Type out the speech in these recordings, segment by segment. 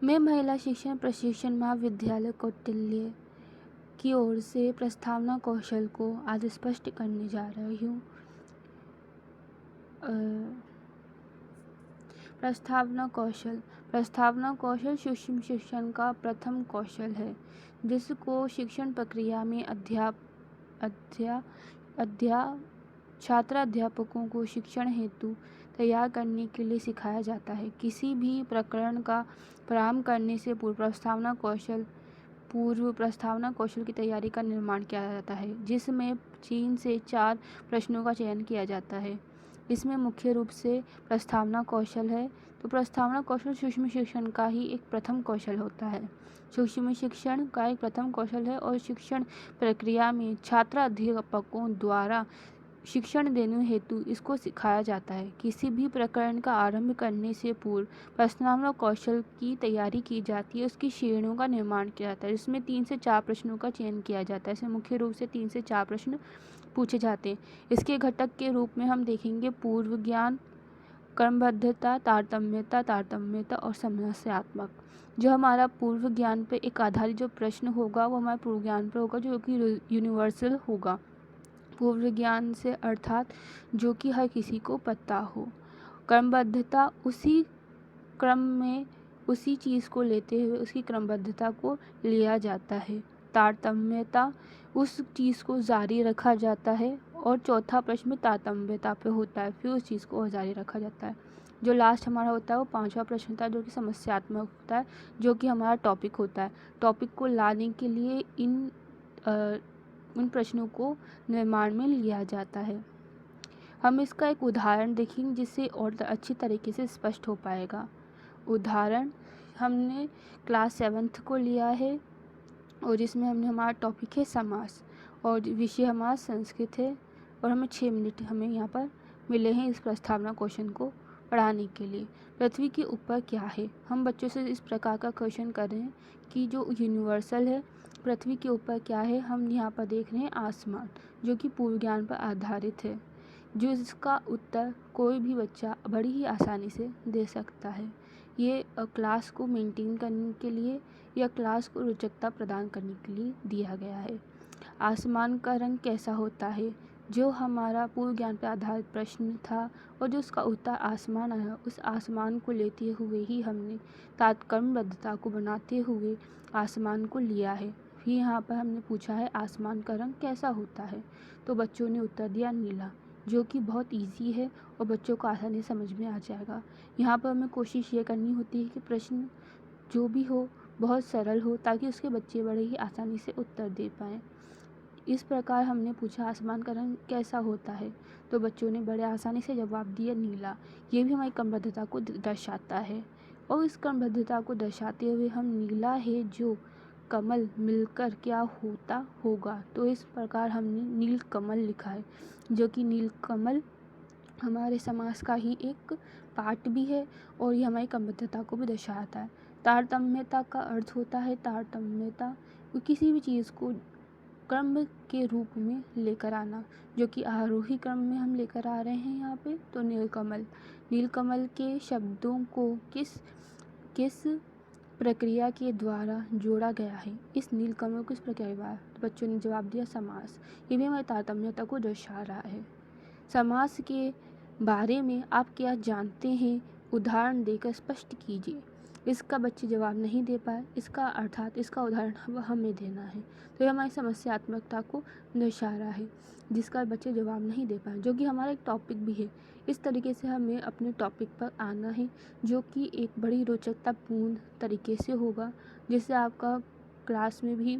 मैं महिला शिक्षण प्रशिक्षण महाविद्यालय कौटिल्य की ओर से प्रस्तावना कौशल को आज स्पष्ट करने जा रही हूँ। प्रस्तावना कौशल सूक्ष्म शिक्षण का प्रथम कौशल है, जिसको शिक्षण प्रक्रिया में छात्र अध्यापकों को शिक्षण हेतु तैयार करने के लिए सिखाया जाता है। किसी भी प्रकरण का प्रारंभ करने से पूर्व प्रस्तावना कौशल की तैयारी का निर्माण किया जाता है, जिसमें 3 से 4 प्रश्नों का चयन किया जाता है। इसमें मुख्य रूप से प्रस्तावना कौशल है। तो प्रस्तावना कौशल सूक्ष्म शिक्षण का ही एक प्रथम कौशल होता है। सूक्ष्म शिक्षण का एक प्रथम कौशल है और शिक्षण प्रक्रिया में छात्र अध्यापकों द्वारा शिक्षण देने हेतु इसको सिखाया जाता है। किसी भी प्रकरण का आरंभ करने से पूर्व प्रस्तावना कौशल की तैयारी की जाती है, उसकी श्रेणियों का निर्माण किया जाता है, जिसमें 3 से 4 प्रश्नों का चयन किया जाता है। इसमें मुख्य रूप से 3 से 4 प्रश्न पूछे जाते हैं। इसके घटक के रूप में हम देखेंगे पूर्व ज्ञान, क्रमबद्धता, तारतम्यता और समस्यात्मक। जो हमारा पूर्व ज्ञान पे एक आधारित जो प्रश्न होगा वो हमारे पूर्व ज्ञान पर होगा, जो कि यूनिवर्सल होगा। पूर्व ज्ञान से अर्थात जो कि हर किसी को पता हो। क्रमबद्धता उसी क्रम में उसी चीज़ को लेते हुए उसकी क्रमबद्धता को लिया जाता है। तारतम्यता उस चीज़ को जारी रखा जाता है और चौथा प्रश्न में तारतम्यता पे होता है, फिर उस चीज़ को जारी रखा जाता है। जो लास्ट हमारा होता है वो 5वां प्रश्न होता है, जो कि समस्यात्मक होता है, जो कि हमारा टॉपिक होता है। टॉपिक को लाने के लिए उन प्रश्नों को निर्माण में लिया जाता है। हम इसका एक उदाहरण देखेंगे जिससे और अच्छी तरीके से स्पष्ट हो पाएगा। उदाहरण हमने क्लास 7th को लिया है और जिसमें हमारा टॉपिक है समास और विषय हमारा संस्कृत है और हमें 6 मिनट हमें यहाँ पर मिले हैं इस प्रस्तावना क्वेश्चन को पढ़ाने के लिए। पृथ्वी के ऊपर क्या है? हम बच्चों से इस प्रकार का क्वेश्चन कर रहे हैं कि जो यूनिवर्सल है, पृथ्वी के ऊपर क्या है? हम यहाँ पर देख रहे हैं आसमान, जो कि पूर्व ज्ञान पर आधारित है, जो इसका उत्तर कोई भी बच्चा बड़ी ही आसानी से दे सकता है। ये क्लास को मेंटेन करने के लिए या क्लास को रोचकता प्रदान करने के लिए दिया गया है। आसमान का रंग कैसा होता है? जो हमारा पूर्व ज्ञान पर आधारित प्रश्न था और जो उसका उत्तर आसमान आया, उस आसमान को लेते हुए ही हमने तात्क्रमबद्धता को बनाते हुए आसमान को लिया है। फिर यहाँ पर हमने पूछा है आसमान का रंग कैसा होता है, तो बच्चों ने उत्तर दिया नीला, जो कि बहुत इजी है और बच्चों को आसानी से समझ में आ जाएगा। यहाँ पर हमें कोशिश ये करनी होती है कि प्रश्न जो भी हो बहुत सरल हो, ताकि उसके बच्चे बड़े ही आसानी से उत्तर दे पाएँ। इस प्रकार हमने पूछा आसमान का रंग कैसा होता है, तो बच्चों ने बड़े आसानी से जवाब दिया नीला। ये भी हमारी क्रमबद्धता को दर्शाता है और इस क्रमबद्धता को दर्शाते हुए हम नीला है जो कमल मिलकर क्या होता होगा, तो इस प्रकार हमने नील कमल लिखा है, जो कि नील कमल हमारे समास का ही एक पार्ट भी है और ये हमारी क्रमबद्धता को भी दर्शाता है। तारतम्यता का अर्थ होता है तारतम्यता किसी भी चीज़ को क्रम के रूप में लेकर आना, जो कि आरोही क्रम में हम लेकर आ रहे हैं यहाँ पे। तो नीलकमल के शब्दों को किस प्रक्रिया के द्वारा जोड़ा गया है? इस नीलकमल को किस प्रक्रिया के द्वारा? तो बच्चों ने जवाब दिया समास। ये भी हमारी तारतम्यता को दर्शा रहा है। समास के बारे में आप क्या जानते हैं? उदाहरण देकर स्पष्ट कीजिए। इसका बच्चे जवाब नहीं दे पाए, इसका अर्थात इसका उदाहरण हमें देना है, तो ये हमारी समस्यात्मकता को दर्शा रहा है, जिसका बच्चे जवाब नहीं दे पाए, जो कि हमारा एक टॉपिक भी है। इस तरीके से हमें अपने टॉपिक पर आना है, जो कि एक बड़ी रोचकतापूर्ण तरीके से होगा, जिससे आपका क्लास में भी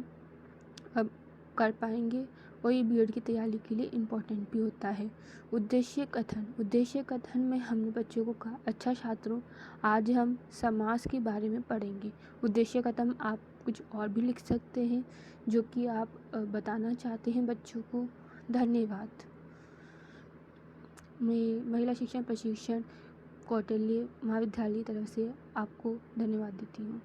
अब कर पाएंगे और ये बीएड की तैयारी के लिए इम्पोर्टेंट भी होता है। उद्देश्य कथन में हमने बच्चों को कहा, अच्छा छात्रों, आज हम समास के बारे में पढ़ेंगे। उद्देश्य कथन आप कुछ और भी लिख सकते हैं जो कि आप बताना चाहते हैं बच्चों को। धन्यवाद। मैं महिला शिक्षण प्रशिक्षण कौटिल्य महाविद्यालय की तरफ से आपको धन्यवाद देती हूँ।